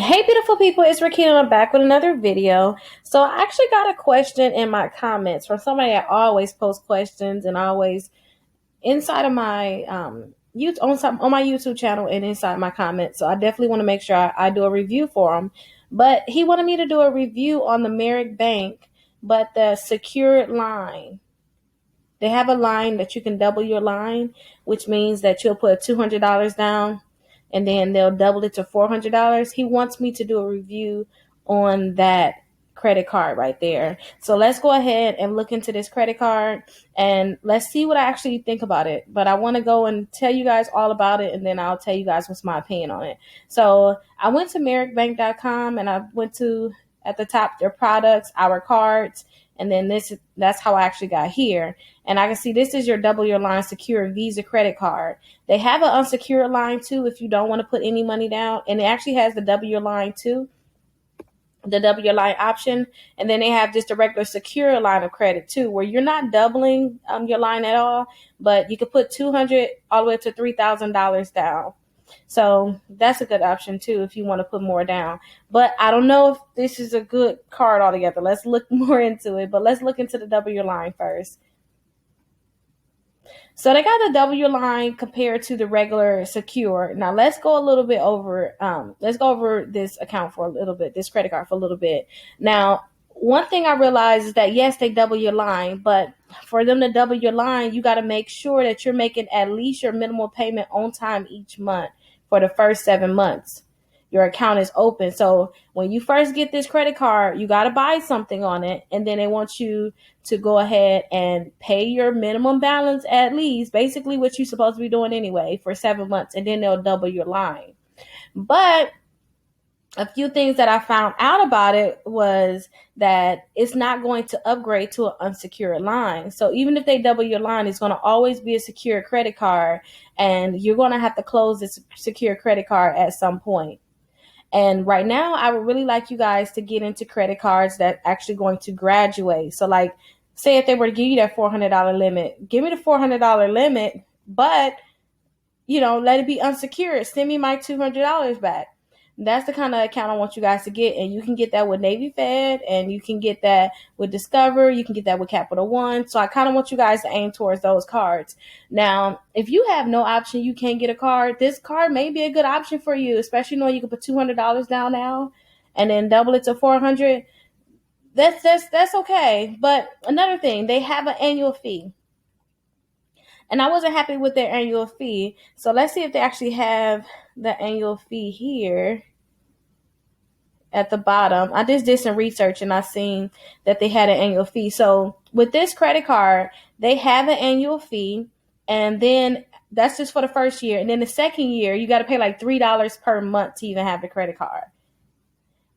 Hey, beautiful people, it's Rickita. I'm back with another video. So I actually got a question in my comments from somebody that always posts questions and always inside of my on my YouTube channel and inside my comments. So I definitely want to make sure I do a review for him. But he wanted me to do a review on the Merrick Bank, but the secured line. They have a line that you can double your line, which means that you'll put $200 down and then they'll double it to $400. He wants me to do a review on that credit card right there. So let's go ahead and look into this credit card and let's see what I actually think about it. But I want to go and tell you guys all about it and then I'll tell you guys what's my opinion on it. So I went to merrickbank.com and I went to at the top their products, our cards, and then that's how I actually got here. And I can see this is your double your line secure Visa credit card. They have an unsecured line too if you don't want to put any money down. And it actually has the double your line too, the double your line option. And then they have just a regular secure line of credit too, where you're not doubling your line at all, but you could put $200 all the way up to $3,000 down. So that's a good option too if you want to put more down. But I don't know if this is a good card altogether. Let's look more into it. But let's look into the double your line first. So they got the W line compared to the regular secure. Now let's go a little bit over. Let's go over this account for a little bit, this credit card for a little bit. Now, one thing I realized is that yes, they double your line, but for them to double your line, you got to make sure that you're making at least your minimal payment on time each month for the first 7 months. Your account is open. So when you first get this credit card, you got to buy something on it. And then they want you to go ahead and pay your minimum balance at least, basically what you're supposed to be doing anyway for 7 months. And then they'll double your line. But a few things that I found out about it was that it's not going to upgrade to an unsecured line. So even if they double your line, it's going to always be a secure credit card. And you're going to have to close this secure credit card at some point. And right now, I would really like you guys to get into credit cards that actually going to graduate. So like, say if they were to give you that $400 limit, give me the $400 limit, but, let it be unsecured. Send me my $200 back. That's the kind of account I want you guys to get. And you can get that with Navy Fed and you can get that with Discover. You can get that with Capital One. So I kind of want you guys to aim towards those cards. Now, if you have no option, you can't get a card. This card may be a good option for you, especially knowing you can put $200 down now and then double it to $400. That's okay. But another thing, they have an annual fee. And I wasn't happy with their annual fee. So let's see if they actually have the annual fee here at the bottom. I just did some research and I seen that they had an annual fee. So with this credit card, they have an annual fee. And then that's just for the first year. And then the second year, you got to pay like $3 per month to even have the credit card.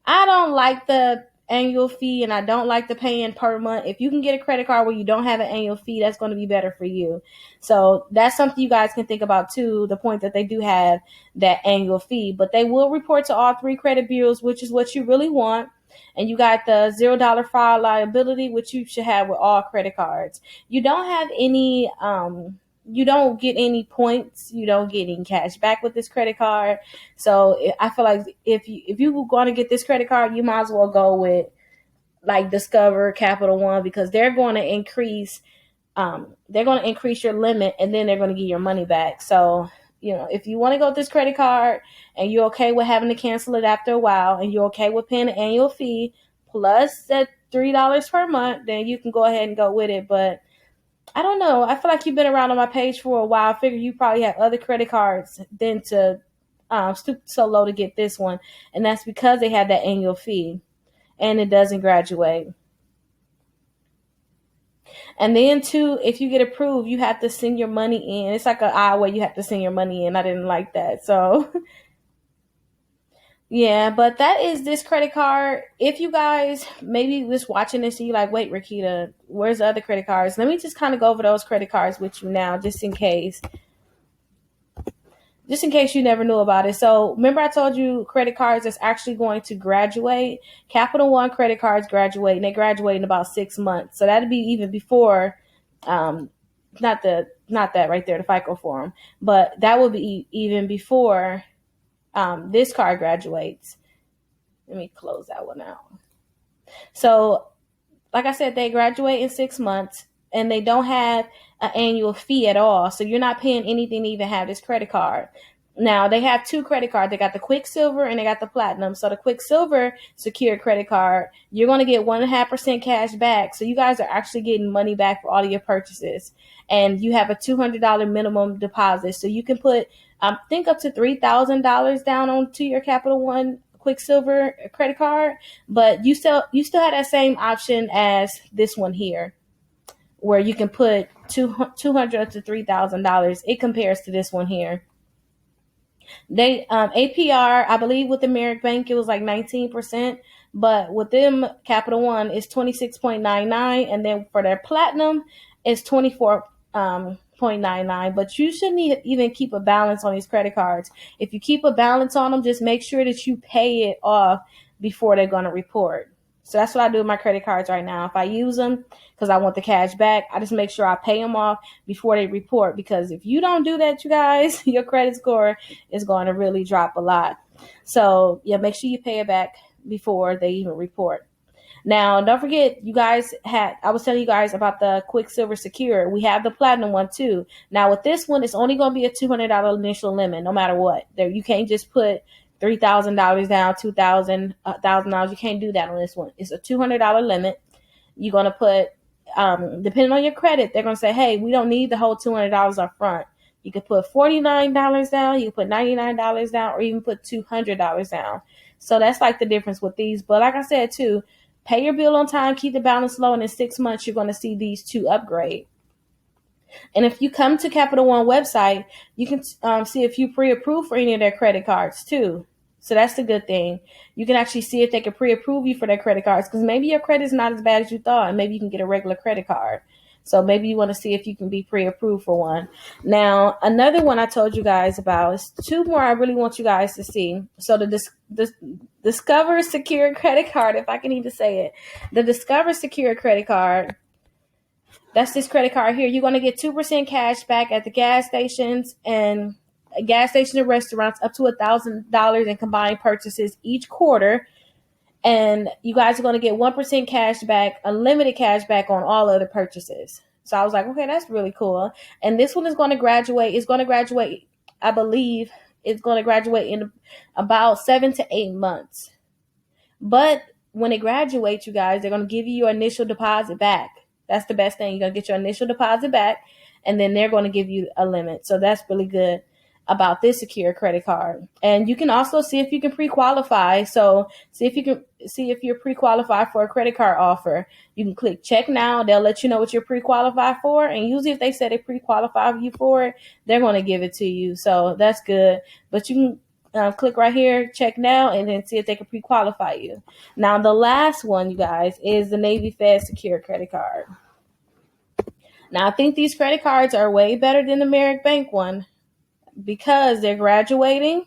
I don't like the annual fee and I don't like the paying per month. If you can get a credit card where you don't have an annual fee, that's going to be better for you. So that's something you guys can think about too, the point that they do have that annual fee, but they will report to all 3 credit bureaus, which is what you really want. And you got the $0 file liability, which you should have with all credit cards. You don't have any, you don't get any points. You don't get any cash back with this credit card. So I feel like if you're going to get this credit card, you might as well go with like Discover, Capital One, because they're going to increase your limit and then they're going to get your money back. So, if you want to go with this credit card and you're okay with having to cancel it after a while and you're okay with paying the annual fee plus that $3 per month, then you can go ahead and go with it. But I don't know. I feel like you've been around on my page for a while. I figure you probably have other credit cards than to stoop so low to get this one. And that's because they have that annual fee and it doesn't graduate. And then too, if you get approved, you have to send your money in. It's like an odd way you have to send your money in. I didn't like that. So yeah, but that is this credit card. If you guys maybe just watching this and you're like, wait, Rickita, where's the other credit cards? Let me just kind of go over those credit cards with you now, just in case you never knew about it. So remember I told you credit cards that's actually going to graduate. Capital One credit cards graduate and they graduate in about 6 months. So that'd be even before, not that right there, the FICO form, but that would be even before this card graduates. Let me close that one out. So, like I said, they graduate in 6 months and they don't have an annual fee at all. So you're not paying anything to even have this credit card. Now they have two credit cards. They got the Quicksilver and they got the Platinum. So the Quicksilver secured credit card, you're going to get 1.5% cash back. So you guys are actually getting money back for all of your purchases. And you have a $200 minimum deposit. So you can put, think up to $3,000 down onto your Capital One Quicksilver credit card, but you still have that same option as this one here, where you can put $200 to $3,000. It compares to this one here. They APR, I believe with the Merrick Bank it was like 19%, but with them Capital One is 26.99, and then for their Platinum it's 24.99. But you shouldn't even keep a balance on these credit cards. If you keep a balance on them, just make sure that you pay it off before they're going to report. So that's what I do with my credit cards right now. If I use them because I want the cash back, I just make sure I pay them off before they report. Because if you don't do that, you guys, your credit score is going to really drop a lot. So yeah, make sure you pay it back before they even report. Now, don't forget, you guys I was telling you guys about the Quicksilver Secure. We have the Platinum one too. Now with this one, it's only going to be a $200 initial limit, no matter what. There, you can't just put $3,000 down, $2,000, $1,000. You can't do that on this one. It's a $200 limit. You're going to put, depending on your credit, they're going to say, hey, we don't need the whole $200 up front. You could put $49 down, you can put $99 down, or even put $200 down. So that's like the difference with these. But like I said too, pay your bill on time, keep the balance low, and in 6 months, you're going to see these two upgrade. And if you come to Capital One website, you can see if you pre-approved for any of their credit cards too. So that's the good thing. You can actually see if they can pre-approve you for their credit cards, because maybe your credit's not as bad as you thought, and maybe you can get a regular credit card. So maybe you want to see if you can be pre-approved for one. Now, another one I told you guys about is two more I really want you guys to see. So the Discover Secure Credit Card, if I can even say it. The Discover Secure Credit Card, that's this credit card here. You're going to get 2% cash back at the gas stations and restaurants up to $1,000 in combined purchases each quarter. And you guys are going to get 1% cash back, unlimited cash back on all other purchases. So I was like, okay, that's really cool. And this one is going to graduate. It's going to graduate, I believe, it's going to graduate in about 7 to 8 months. But when it graduates, you guys, they're going to give you your initial deposit back. That's the best thing. You're going to get your initial deposit back, and then they're going to give you a limit. So that's really good about this secure credit card. And you can also see if you can pre-qualify. So see if you're pre-qualified for a credit card offer. You can click check now. They'll let you know what you're pre-qualified for. And usually if they say they pre-qualify you for it, they're going to give it to you. So that's good. But you can click right here, check now, and then see if they can pre-qualify you. Now, the last one, you guys, is the Navy Fed Secure Credit Card. Now, I think these credit cards are way better than the Merrick Bank one because they're graduating,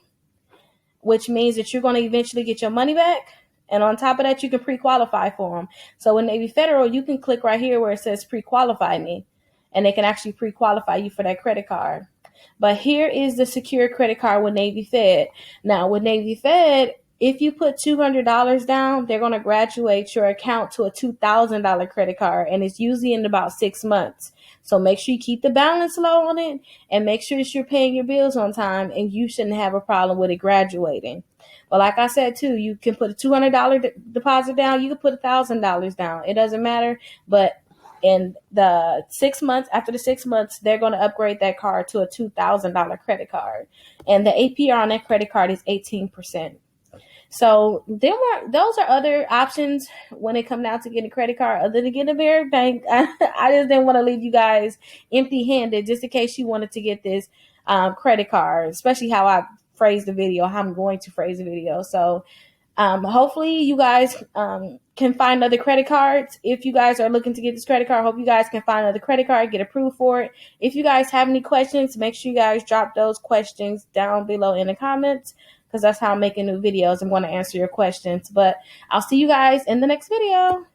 which means that you're going to eventually get your money back. And on top of that, you can pre-qualify for them. So with Navy Federal, you can click right here where it says pre-qualify me, and they can actually pre-qualify you for that credit card. But here is the secure credit card with Navy Fed. Now, with Navy Fed, if you put $200 down, they're going to graduate your account to a $2,000 credit card, and it's usually in about 6 months. So make sure you keep the balance low on it, and make sure that you're paying your bills on time, and you shouldn't have a problem with it graduating. But like I said, too, you can put a $200 deposit down. You can put $1,000 down. It doesn't matter. But in the 6 months, after the 6 months, they're going to upgrade that card to a $2,000 credit card. And the APR on that credit card is 18%. So those are other options when it comes down to getting a credit card other than getting a Merrick Bank. I just didn't want to leave you guys empty-handed just in case you wanted to get this credit card, especially how I phrase the video, how I'm going to phrase the video. So hopefully you guys can find other credit cards. If you guys are looking to get this credit card, I hope you guys can find another credit card, get approved for it. If you guys have any questions, make sure you guys drop those questions down below in the comments, because that's how I'm making new videos. I'm going to answer your questions. But I'll see you guys in the next video.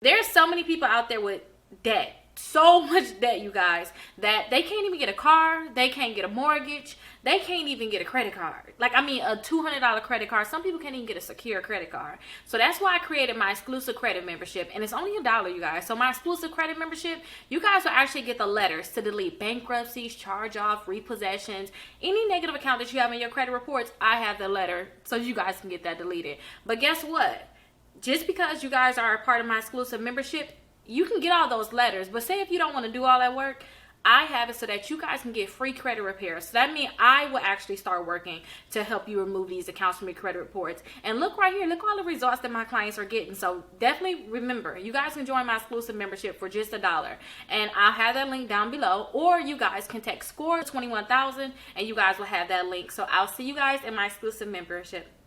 There's so many people out there with debt. so much debt, you guys, that they can't even get a car, they can't get a mortgage, they can't even get a credit card. Like, I mean, a $200 credit card. Some people can't even get a secure credit card. So that's why I created my exclusive credit membership, and it's only $1, you guys. So my exclusive credit membership, you guys will actually get the letters to delete bankruptcies, charge-off, repossessions, any negative account that you have in your credit reports. I have the letter so you guys can get that deleted. But guess what? Just because you guys are a part of my exclusive membership, you can get all those letters. But say if you don't want to do all that work, I have it so that you guys can get free credit repair. So that means I will actually start working to help you remove these accounts from your credit reports. And look right here, look all the results that my clients are getting. So definitely remember, you guys can join my exclusive membership for just $1. And I'll have that link down below. Or you guys can text SCORE 21,000 and you guys will have that link. So I'll see you guys in my exclusive membership.